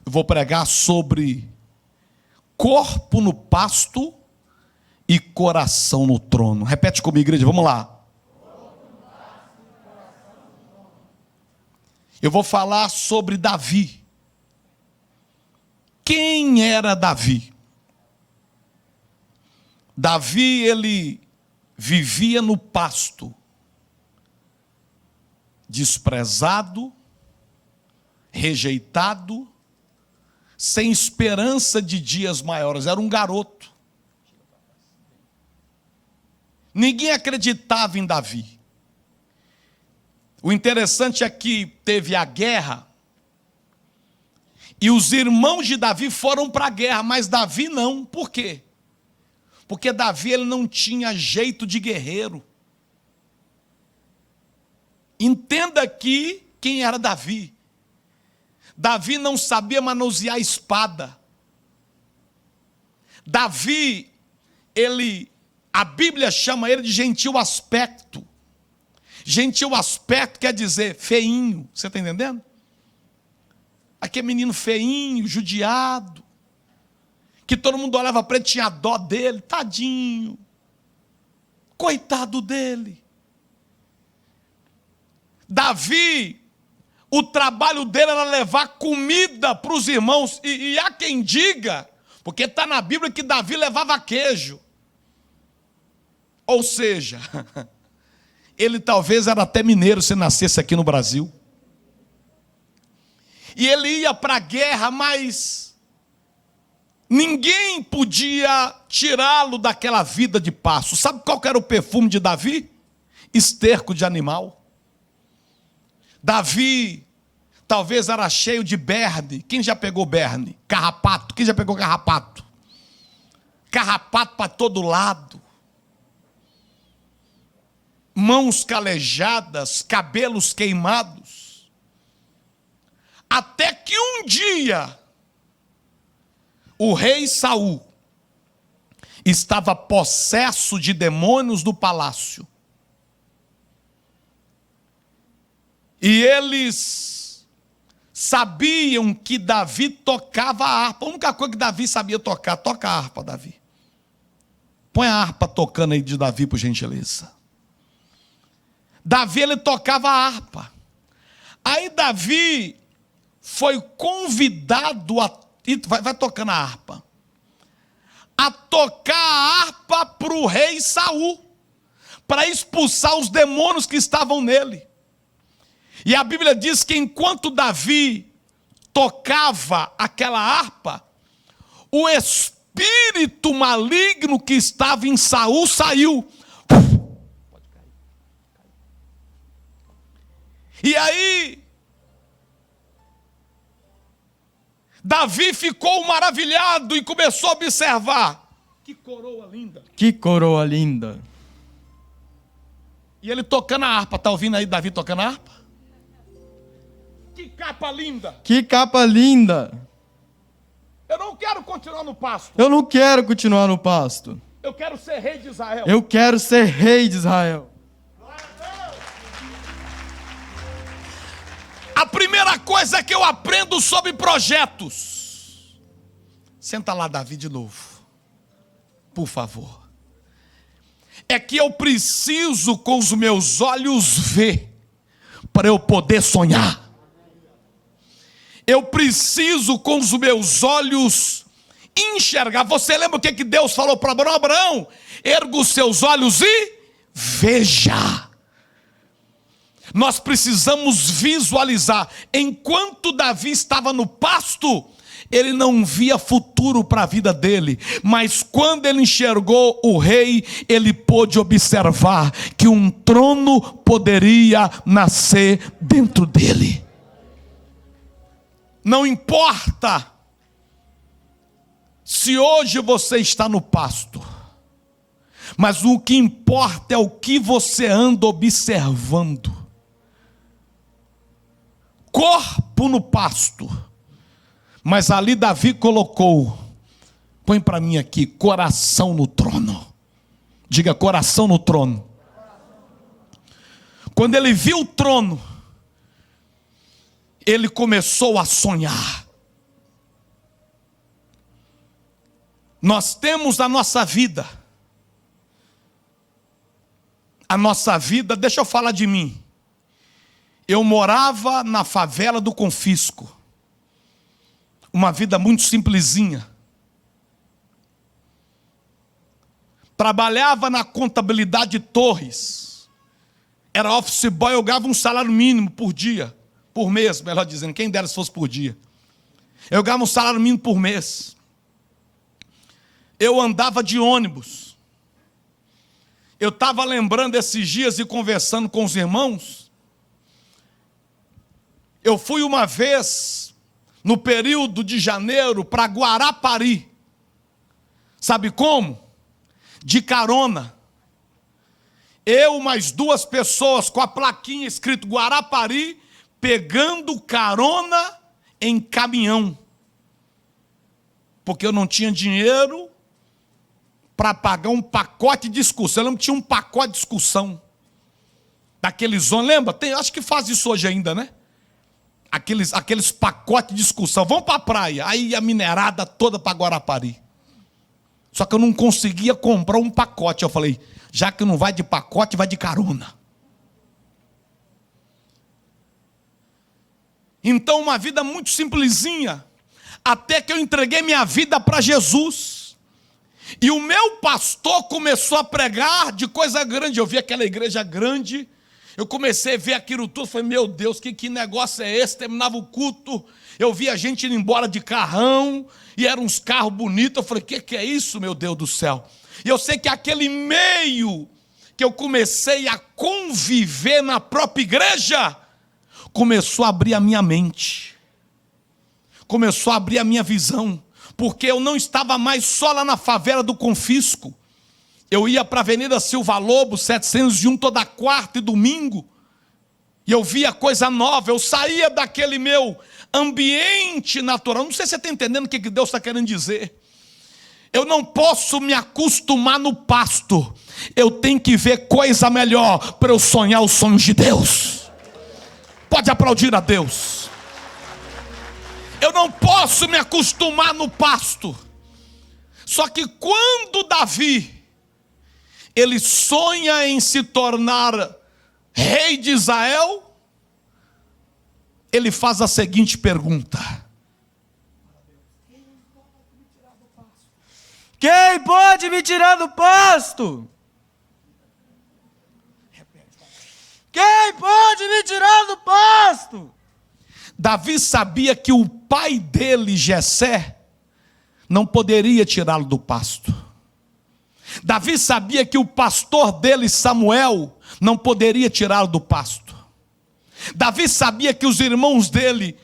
Eu vou pregar sobre corpo no pasto e coração no trono. Repete comigo, igreja, vamos lá. Eu vou falar sobre Davi. Quem era Davi? Davi, ele vivia no pasto, desprezado, rejeitado, sem esperança de dias maiores. Era um garoto. Ninguém acreditava em Davi. O interessante é que teve a guerra e os irmãos de Davi foram para a guerra, mas Davi não. Por quê? Porque Davi ele não tinha jeito de guerreiro. Entenda aqui quem era Davi. Davi não sabia manusear a espada. Davi, a Bíblia chama ele de gentil aspecto. Gentil aspecto quer dizer feinho, você está entendendo? Aquele menino feinho, judiado, que todo mundo olhava para ele, tinha dó dele, tadinho, coitado dele. Davi, o trabalho dele era levar comida para os irmãos, e há quem diga, porque está na Bíblia que Davi levava queijo. Ou seja, ele talvez era até mineiro se nascesse aqui no Brasil. E ele ia para a guerra, mas ninguém podia tirá-lo daquela vida de pasto. Sabe qual que era o perfume de Davi? Esterco de animal. Davi talvez era cheio de berne. Quem já pegou berne? Carrapato. Quem já pegou carrapato? Carrapato para todo lado. Mãos calejadas, cabelos queimados. Até que um dia, o rei Saul estava possesso de demônios no palácio. E eles sabiam que Davi tocava a harpa. A única coisa que Davi sabia tocar, toca a harpa, Davi. Põe a harpa tocando aí de Davi, por gentileza. Davi, ele tocava a harpa. Aí Davi foi convidado vai tocando a harpa, a tocar a harpa para o rei Saul, para expulsar os demônios que estavam nele. E a Bíblia diz que enquanto Davi tocava aquela harpa, o espírito maligno que estava em Saul saiu. E aí, Davi ficou maravilhado e começou a observar. Que coroa linda. Que coroa linda. E ele tocando a harpa. Está ouvindo aí Davi tocando a harpa? Que capa linda. Que capa linda. Eu não quero continuar no pasto. Eu não quero continuar no pasto. Eu quero ser rei de Israel. Eu quero ser rei de Israel. A primeira coisa que eu aprendo sobre projetos. Senta lá, Davi, de novo. Por favor. É que eu preciso com os meus olhos ver para eu poder sonhar. Eu preciso com os meus olhos enxergar. Você lembra o que Deus falou para Abraão? Abraão, erga os seus olhos e veja. Nós precisamos visualizar. Enquanto Davi estava no pasto, ele não via futuro para a vida dele. Mas quando ele enxergou o rei, ele pôde observar que um trono poderia nascer dentro dele. Não importa se hoje você está no pasto, mas o que importa é o que você anda observando. Corpo no pasto, mas ali Davi colocou, põe para mim aqui, coração no trono. Diga, coração no trono. Quando ele viu o trono, ele começou a sonhar. Nós temos a nossa vida. A nossa vida, deixa eu falar de mim. Eu morava na favela do Confisco. Uma vida muito simplesinha. Trabalhava na contabilidade de Torres. Era office boy, eu ganhava um salário mínimo por dia. Por mês, melhor dizendo. Quem dera se fosse por dia. Eu ganhava um salário mínimo por mês. Eu andava de ônibus. Eu estava lembrando esses dias e conversando com os irmãos. Eu fui uma vez, no período de janeiro, para Guarapari. Sabe como? De carona. Eu mais 2 pessoas com a plaquinha escrito Guarapari, pegando carona em caminhão. Porque eu não tinha dinheiro para pagar um pacote de excursão. Eu lembro que tinha um pacote de excursão. Daqueles ônibus, lembra? Acho que faz isso hoje ainda, né? Aqueles pacotes de excursão. Vamos para a praia. Aí a minerada toda para Guarapari. Só que eu não conseguia comprar um pacote. Eu falei, já que não vai de pacote, vai de carona. Então, uma vida muito simplesinha. Até que eu entreguei minha vida para Jesus. E o meu pastor começou a pregar de coisa grande. Eu vi aquela igreja grande. Eu comecei a ver aquilo tudo. Falei, meu Deus, que negócio é esse? Terminava o culto. Eu vi a gente indo embora de carrão. E eram uns carros bonitos. Eu falei, que é isso, meu Deus do céu? E eu sei que aquele meio que eu comecei a conviver na própria igreja, começou a abrir a minha mente. Começou a abrir a minha visão. Porque eu não estava mais só lá na favela do Confisco. Eu ia para a Avenida Silva Lobo, 701, toda quarta e domingo. E eu via coisa nova. Eu saía daquele meu ambiente natural. Não sei se você está entendendo o que Deus está querendo dizer. Eu não posso me acostumar no pasto. Eu tenho que ver coisa melhor para eu sonhar os sonhos de Deus. Pode aplaudir a Deus. Eu não posso me acostumar no pasto. Só que quando Davi, ele sonha em se tornar rei de Israel, ele faz a seguinte pergunta: Quem pode me tirar do pasto? Quem pode me tirar do pasto? Davi sabia que o pai dele, Jessé, não poderia tirá-lo do pasto. Davi sabia que o pastor dele, Samuel, não poderia tirá-lo do pasto. Davi sabia que os irmãos dele,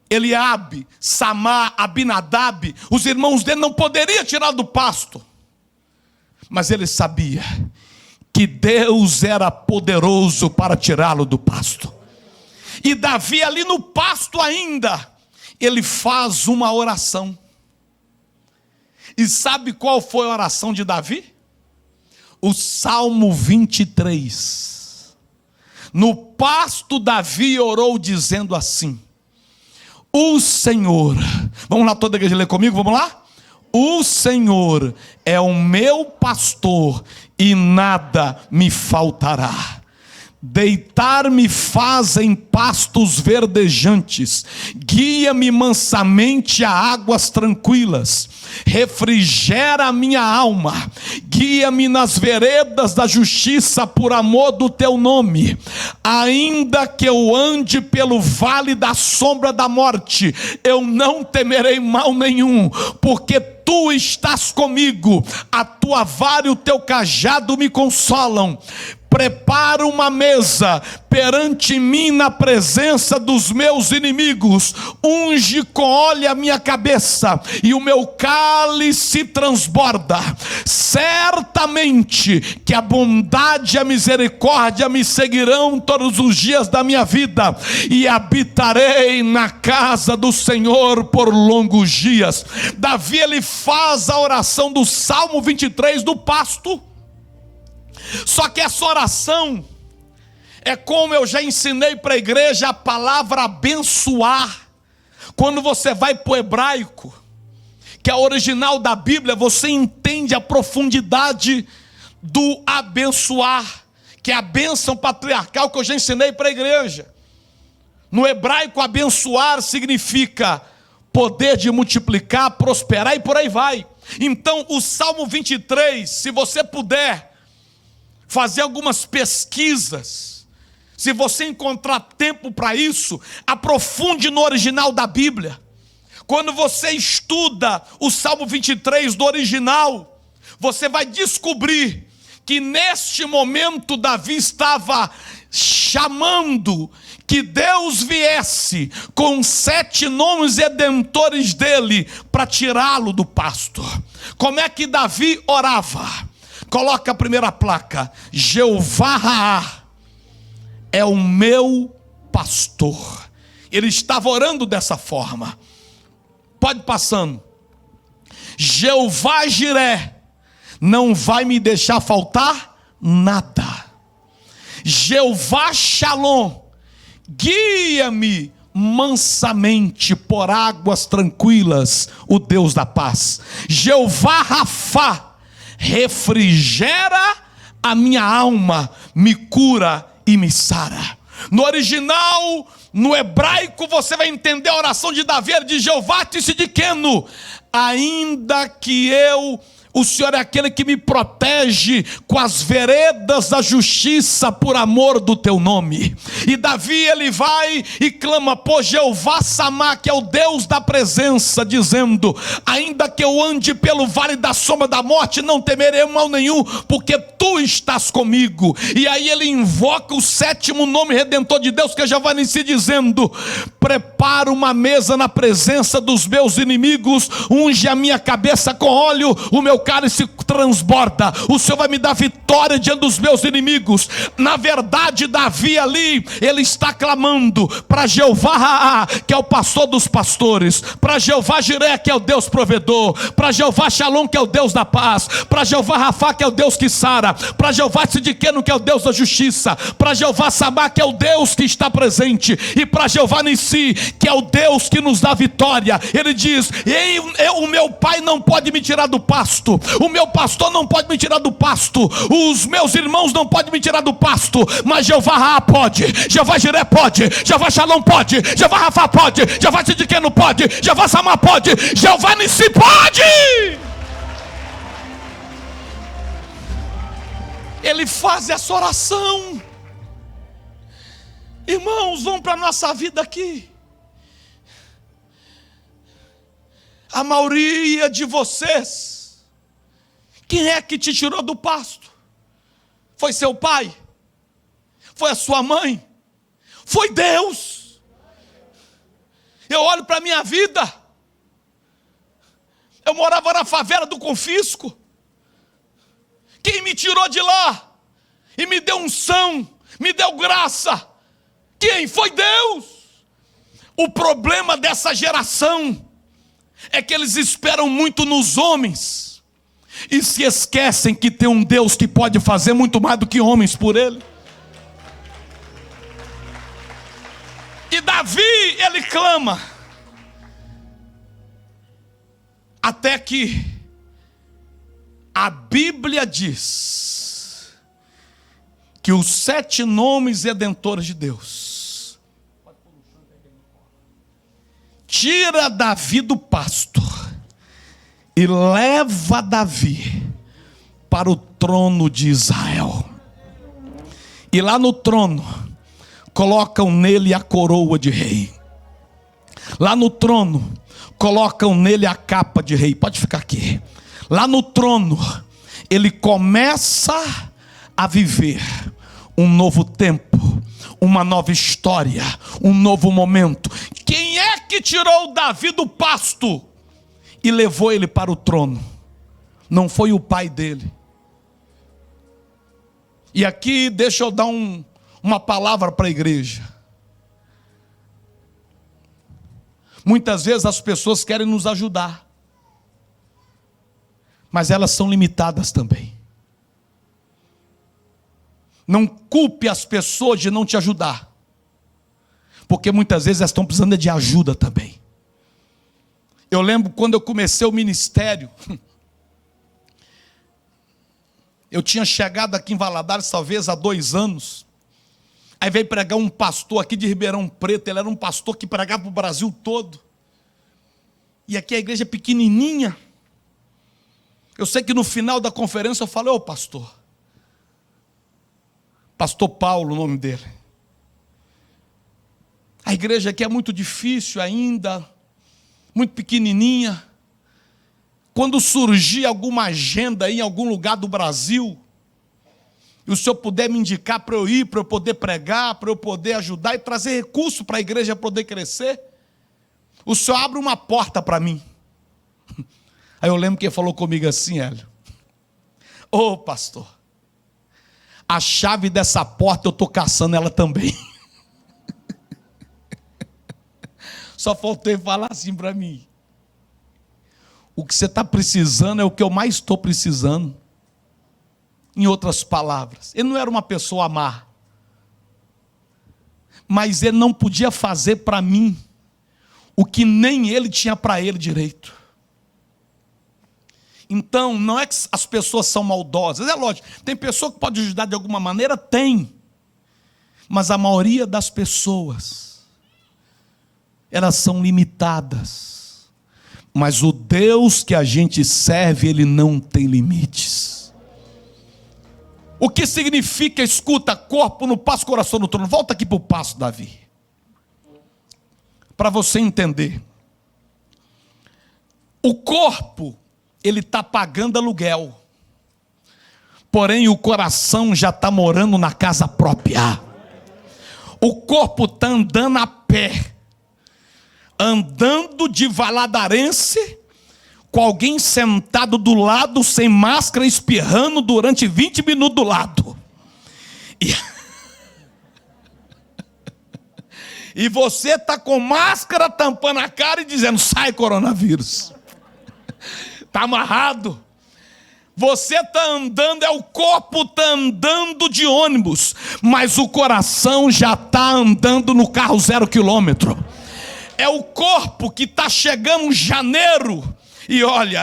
Eliabe, Samá, Abinadab, os irmãos dele não poderiam tirá-lo do pasto. Mas ele sabia que Deus era poderoso para tirá-lo do pasto. E Davi ali no pasto ainda, ele faz uma oração. E sabe qual foi a oração de Davi? O Salmo 23. No pasto Davi orou dizendo assim: o Senhor, vamos lá toda a igreja ler comigo, vamos lá? O Senhor é o meu pastor e nada me faltará. Deitar-me faz em pastos verdejantes, guia-me mansamente a águas tranquilas, refrigera a minha alma, guia-me nas veredas da justiça por amor do teu nome. Ainda que eu ande pelo vale da sombra da morte, eu não temerei mal nenhum, porque tu estás comigo, a tua vara e o teu cajado me consolam. Prepara uma mesa perante mim na presença dos meus inimigos, unge com óleo a minha cabeça e o meu cálice transborda. Certamente que a bondade e a misericórdia me seguirão todos os dias da minha vida, e habitarei na casa do Senhor por longos dias. Davi, ele faz a oração do Salmo 23 do pasto. Só que essa oração é, como eu já ensinei para a igreja, a palavra abençoar. Quando você vai para o hebraico, que é a original da Bíblia, você entende a profundidade do abençoar, que é a bênção patriarcal que eu já ensinei para a igreja. No hebraico, abençoar significa poder de multiplicar, prosperar e por aí vai. Então, o Salmo 23, se você puder fazer algumas pesquisas, se você encontrar tempo para isso, aprofunde no original da Bíblia. Quando você estuda o Salmo 23 do original, você vai descobrir que neste momento Davi estava chamando que Deus viesse com 7 nomes redentores dele para tirá-lo do pasto. Como é que Davi orava? Coloca a primeira placa: Jeová Raá é o meu pastor. Ele estava orando dessa forma. Pode passando. Jeová Jiré não vai me deixar faltar nada. Jeová Shalom, guia-me mansamente por águas tranquilas, o Deus da paz. Jeová Rafá, refrigera a minha alma, me cura e me sara. No original, no hebraico, você vai entender a oração de Davi. Ele diz: Jeová Tzidkenu, ainda que o Senhor é aquele que me protege com as veredas da justiça por amor do teu nome. E Davi, ele vai e clama por Jeová Samá, que é o Deus da presença, dizendo: ainda que eu ande pelo vale da sombra da morte, não temerei mal nenhum, porque tu estás comigo. E aí ele invoca o 7º nome redentor de Deus, que é Jeová Nissi, dizendo: prepara uma mesa na presença dos meus inimigos, unge a minha cabeça com óleo, o meu cálice transborda. O Senhor vai me dar vitória diante dos meus inimigos. Na verdade, Davi ali, ele está clamando para Jeová Raá, que é o pastor dos pastores, para Jeová Jiré, que é o Deus provedor, para Jeová Shalom, que é o Deus da paz, para Jeová Rafá, que é o Deus que sara, para Jeová Tzidkenu, que é o Deus da justiça, para Jeová Samá, que é o Deus que está presente, e para Jeová Nissi, que é o Deus que nos dá vitória. Ele diz: o meu pai não pode me tirar do pasto, o meu pastor não pode me tirar do pasto, os meus irmãos não podem me tirar do pasto, mas Jeová Raá pode, Jeová Jiré pode, Jeová Shalom pode, Jeová Rafá pode, Jeová Tzidkenu pode, Jeová Samá pode, Jeová Nissi pode. Ele faz essa oração. Irmãos, vamos para a nossa vida aqui. A maioria de vocês, quem é que te tirou do pasto? Foi seu pai? Foi a sua mãe? Foi Deus? Eu olho para a minha vida. Eu morava na favela do Confisco. Quem me tirou de lá e me deu unção, me deu graça? Quem? Foi Deus. O problema dessa geração é que eles esperam muito nos homens e se esquecem que tem um Deus que pode fazer muito mais do que homens por ele. E Davi, ele clama, até que a Bíblia diz que os 7 nomes redentores de Deus tira Davi do pasto e leva Davi para o trono de Israel. E lá no trono colocam nele a coroa de rei. Lá no trono colocam nele a capa de rei. Pode ficar aqui. Lá no trono ele começa a viver um novo tempo, uma nova história, um novo momento. Quem é que tirou Davi do pasto e levou ele para o trono? Não foi o pai dele. E aqui deixa eu dar uma palavra para a igreja. Muitas vezes as pessoas querem nos ajudar, mas elas são limitadas também. Não culpe as pessoas de não te ajudar, porque muitas vezes elas estão precisando de ajuda também. Eu lembro quando eu comecei o ministério, eu tinha chegado aqui em Valadares talvez há 2 anos. Aí veio pregar um pastor aqui de Ribeirão Preto. Ele era um pastor que pregava para o Brasil todo. E aqui a igreja é pequenininha. Eu sei que no final da conferência eu falei: ô pastor, pastor Paulo, o nome dele, a igreja aqui é muito difícil ainda, muito pequenininha. Quando surgir alguma agenda aí em algum lugar do Brasil, e o senhor puder me indicar para eu ir, para eu poder pregar, para eu poder ajudar e trazer recurso para a igreja poder crescer, o senhor abre uma porta para mim. Aí eu lembro que ele falou comigo assim: Hélio, ô pastor, a chave dessa porta eu estou caçando ela também. Só faltou ele falar assim para mim: o que você está precisando é o que eu mais estou precisando. Em outras palavras, ele não era uma pessoa má, mas ele não podia fazer para mim o que nem ele tinha para ele direito. Então, não é que as pessoas são maldosas, é lógico, tem pessoa que pode ajudar de alguma maneira, tem, mas a maioria das pessoas, elas são limitadas, mas o Deus que a gente serve, ele não tem limites. O que significa, escuta, corpo no passo, coração no trono? Volta aqui para o passo, Davi, para você entender. O corpo, ele está pagando aluguel, porém o coração já está morando na casa própria. O corpo está andando a pé, andando de valadarense, com alguém sentado do lado, sem máscara, espirrando durante 20 minutos do lado. E você está com máscara, tampando a cara e dizendo: sai, coronavírus. Está amarrado. Você está andando, o corpo está andando de ônibus, mas o coração já está andando no carro 0 quilômetro. É o corpo que está chegando em janeiro. E olha,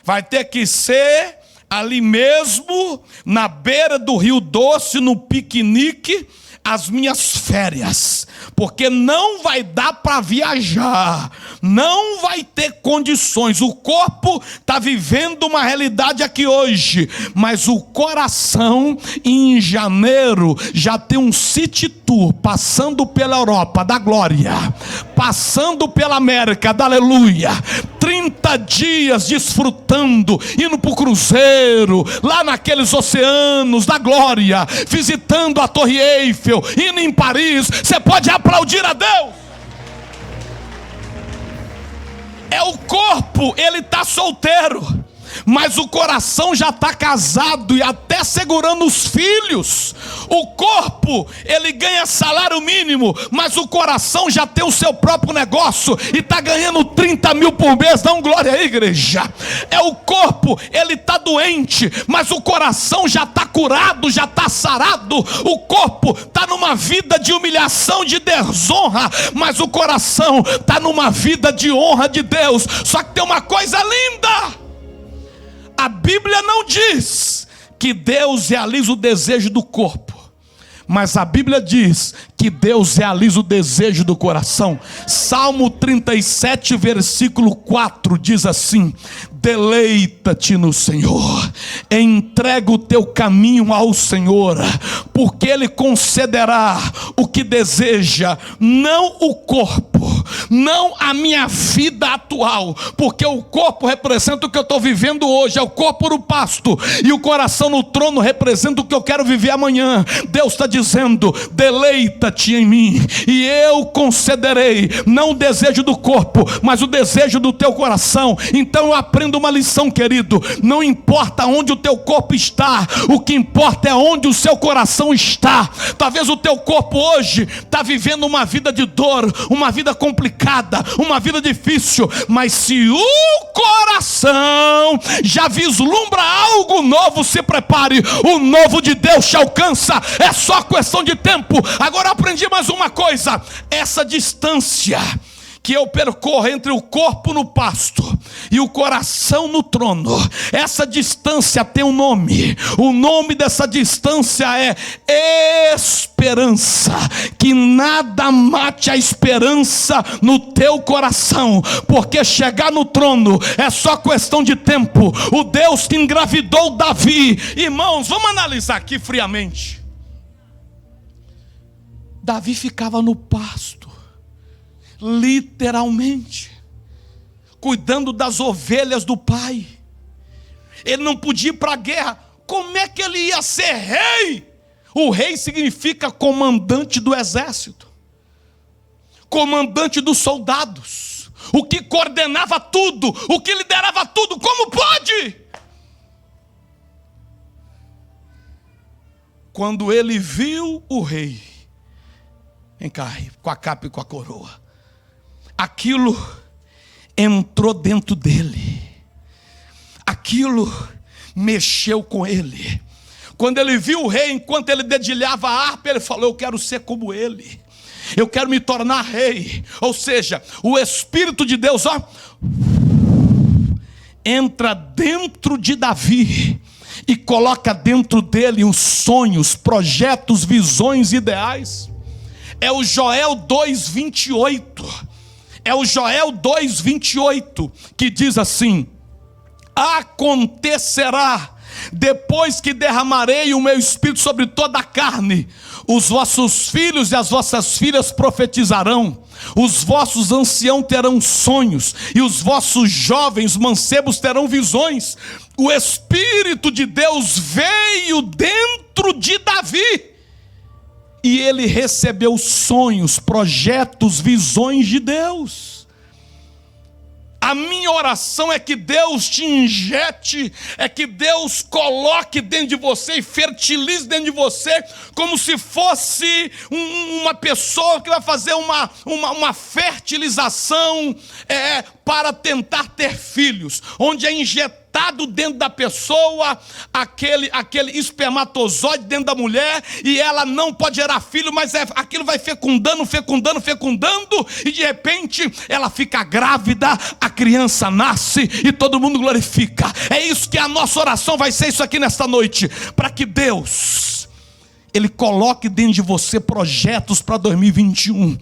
vai ter que ser ali mesmo, na beira do Rio Doce, no piquenique, as minhas férias, porque não vai dar para viajar, não vai ter condições. O corpo está vivendo uma realidade aqui hoje, mas o coração, em janeiro, já tem um city tour, passando pela Europa da glória, passando pela América da aleluia, 30 dias desfrutando, indo para o cruzeiro, lá naqueles oceanos da glória, visitando a Torre Eiffel, indo em Paris. Você pode aplaudir a Deus. É o corpo, ele está solteiro, mas o coração já está casado e até segurando os filhos. O corpo, ele ganha salário mínimo, mas o coração já tem o seu próprio negócio e está ganhando 30 mil por mês. Dá um glória aí, igreja. É o corpo, ele está doente, mas o coração já está curado, já está sarado. O corpo está numa vida de humilhação, de desonra, mas o coração está numa vida de honra de Deus. Só que tem uma coisa linda: a Bíblia não diz que Deus realiza o desejo do corpo, mas a Bíblia diz que Deus realiza o desejo do coração. Salmo 37, versículo 4 diz assim: deleita-te no Senhor, entrega o teu caminho ao Senhor, porque Ele concederá o que deseja. Não o corpo, não a minha vida atual, porque o corpo representa o que eu estou vivendo hoje, é o corpo no pasto, e o coração no trono representa o que eu quero viver amanhã. Deus está dizendo: deleita-te em mim, e eu concederei, não o desejo do corpo, mas o desejo do teu coração. Então eu aprendo uma lição, querido: não importa onde o teu corpo está, o que importa é onde o seu coração está. Talvez o teu corpo hoje está vivendo uma vida de dor, uma vida complicada, uma vida difícil, mas se o coração já vislumbra algo novo, se prepare, o novo de Deus te alcança, é só questão de tempo. Agora eu aprendi mais uma coisa: essa distância que eu percorra entre o corpo no pasto e o coração no trono. Essa distância tem um nome. O nome dessa distância é esperança. Que nada mate a esperança no teu coração, porque chegar no trono é só questão de tempo. O Deus que engravidou Davi, irmãos, vamos analisar aqui friamente. Davi ficava no pasto, literalmente, cuidando das ovelhas do pai. Ele não podia ir para a guerra. Como é que ele ia ser rei? O rei significa comandante do exército, comandante dos soldados, o que coordenava tudo, o que liderava tudo. Como pode? Quando ele viu o rei, vem cá, com a capa e com a coroa, aquilo entrou dentro dele, aquilo mexeu com ele. Quando ele viu o rei, enquanto ele dedilhava a harpa, ele falou: eu quero ser como ele, eu quero me tornar rei. Ou seja, o Espírito de Deus, entra dentro de Davi e coloca dentro dele os sonhos, projetos, visões, ideais. É o Joel 2:28. É o Joel 2:28 que diz assim: acontecerá, depois que derramarei o meu espírito sobre toda a carne, os vossos filhos e as vossas filhas profetizarão, os vossos anciãos terão sonhos, e os vossos jovens mancebos terão visões. O Espírito de Deus veio dentro de Davi, e ele recebeu sonhos, projetos, visões de Deus. A minha oração é que Deus te injete, é que Deus coloque dentro de você e fertilize dentro de você, como se fosse uma pessoa que vai fazer uma fertilização para tentar ter filhos, onde é injetado dentro da pessoa aquele espermatozoide dentro da mulher, e ela não pode gerar filho, mas aquilo vai fecundando, e de repente ela fica grávida, a criança nasce e todo mundo glorifica. É isso que a nossa oração vai ser, isso aqui nesta noite, para que Deus, Ele coloque dentro de você projetos para 2021,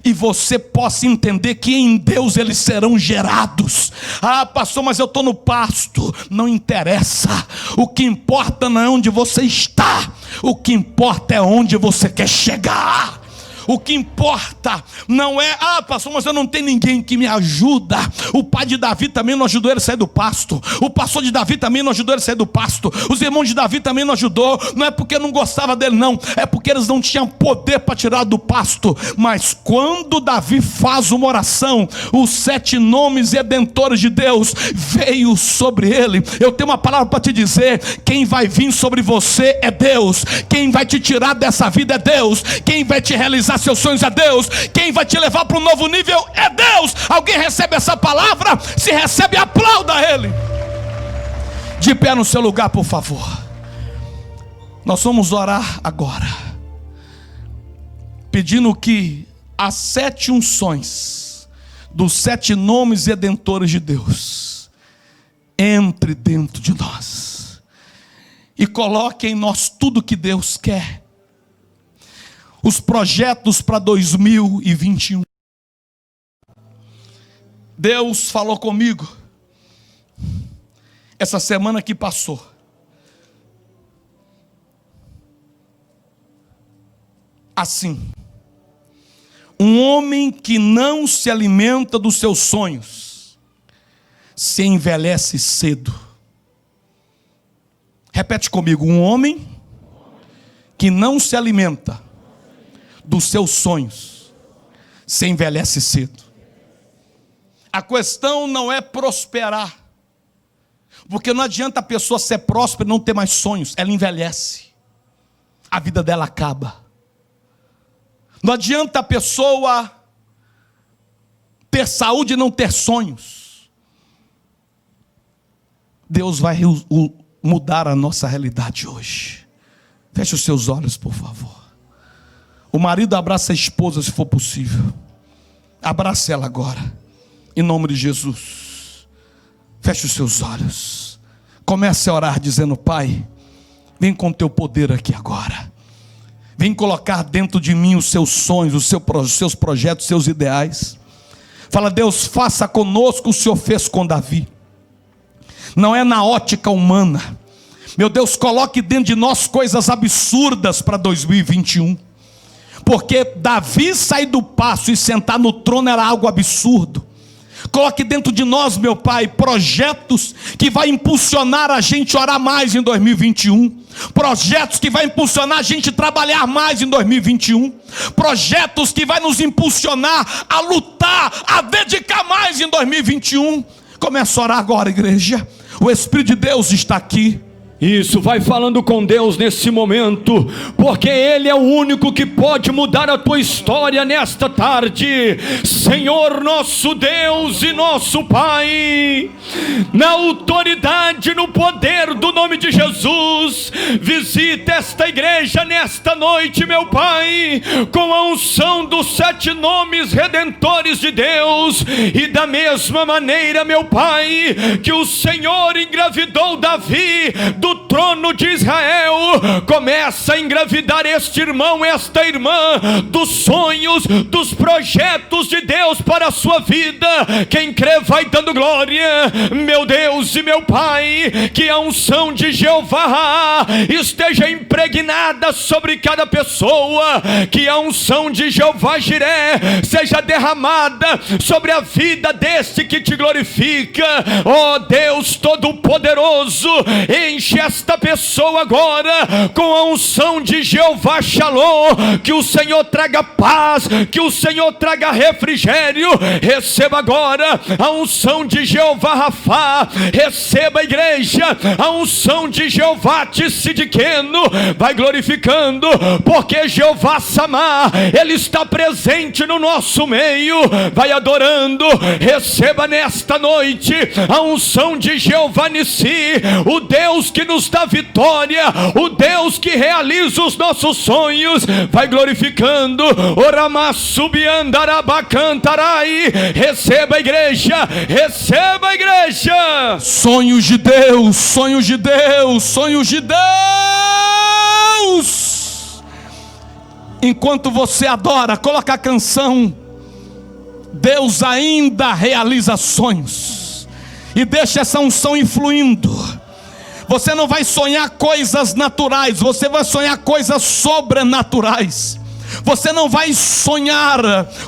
e você possa entender que em Deus eles serão gerados. Ah, pastor, mas eu estou no pasto. Não interessa. O que importa não é onde você está, o que importa é onde você quer chegar. O que importa não é: ah, pastor, mas eu não tenho ninguém que me ajuda. O pai de Davi também não ajudou ele a sair do pasto. O pastor de Davi também não ajudou ele a sair do pasto. Os irmãos de Davi também não ajudou. Não é porque não gostava dele, não. É porque eles não tinham poder para tirar do pasto. Mas quando Davi faz uma oração, os 7 nomes redentores de Deus veio sobre ele. Eu tenho uma palavra para te dizer: quem vai vir sobre você é Deus. Quem vai te tirar dessa vida é Deus. Quem vai te realizar seus sonhos é Deus. Quem vai te levar para um novo nível é Deus. Alguém recebe essa palavra? Se recebe, aplauda Ele. De pé no seu lugar, por favor. Nós vamos orar agora, pedindo que as 7 unções dos 7 nomes redentores de Deus entre dentro de nós e coloque em nós tudo que Deus quer. Os projetos para 2021. Deus falou comigo essa semana que passou. Assim: um homem que não se alimenta dos seus sonhos se envelhece cedo. Repete comigo: um homem que não se alimenta dos seus sonhos se envelhece cedo. A questão não é prosperar, porque não adianta a pessoa ser próspera e não ter mais sonhos. Ela envelhece, a vida dela acaba. Não adianta a pessoa ter saúde e não ter sonhos. Deus vai mudar a nossa realidade hoje. Feche os seus olhos, por favor. O marido abraça a esposa, se for possível. Abrace ela agora, em nome de Jesus. Feche os seus olhos. Comece a orar dizendo: Pai, vem com teu poder aqui agora. Vem colocar dentro de mim os seus sonhos, os seus projetos, os seus ideais. Fala: Deus, faça conosco o que o Senhor fez com Davi. Não é na ótica humana. Meu Deus, coloque dentro de nós coisas absurdas para 2021. Porque Davi sair do paço e sentar no trono era algo absurdo. Coloque dentro de nós, meu Pai, projetos que vai impulsionar a gente a orar mais em 2021. Projetos que vai impulsionar a gente a trabalhar mais em 2021. Projetos que vai nos impulsionar a lutar, a dedicar mais em 2021. Comece a orar agora, igreja. O Espírito de Deus está aqui. Isso, vai falando com Deus nesse momento, porque Ele é o único que pode mudar a tua história nesta tarde. Senhor nosso Deus e nosso Pai, na autoridade, no poder do nome de Jesus, visita esta igreja nesta noite, meu Pai, com a unção dos 7 nomes redentores de Deus. E da mesma maneira, meu Pai, que o Senhor engravidou Davi do trono de Israel, começa a engravidar este irmão, esta irmã, dos sonhos, dos projetos de Deus para a sua vida. Quem crê vai dando glória. Meu Deus e meu Pai, que a unção de Jeová esteja impregnada sobre cada pessoa, que a unção de Jeová Jiré seja derramada sobre a vida deste que te glorifica. Ó Deus Todo-Poderoso, enche esta pessoa agora com a unção de Jeová Shalom. Que o Senhor traga paz, que o Senhor traga refrigério. Receba agora a unção de Jeová Rafá. Receba, igreja, a unção de Jeová Tsidkenu. Vai glorificando, porque Jeová Samá, Ele está presente no nosso meio. Vai adorando. Receba nesta noite a unção de Jeová Nissi, o Deus que nos dá vitória, o Deus que realiza os nossos sonhos. Vai glorificando. Oramassubiandarabacantarai. Receba, igreja, receba, igreja. Sonhos de Deus, sonhos de Deus, sonhos de Deus. Enquanto você adora, coloca a canção Deus ainda realiza sonhos, e deixa essa unção influindo. Você não vai sonhar coisas naturais, você vai sonhar coisas sobrenaturais. Você não vai sonhar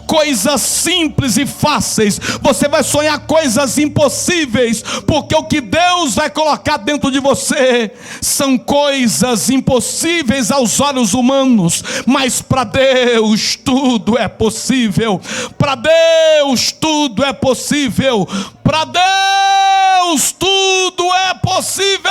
coisas simples e fáceis, você vai sonhar coisas impossíveis, porque o que Deus vai colocar dentro de você são coisas impossíveis aos olhos humanos, mas para Deus tudo é possível. Para Deus tudo é possível. Para Deus tudo é possível.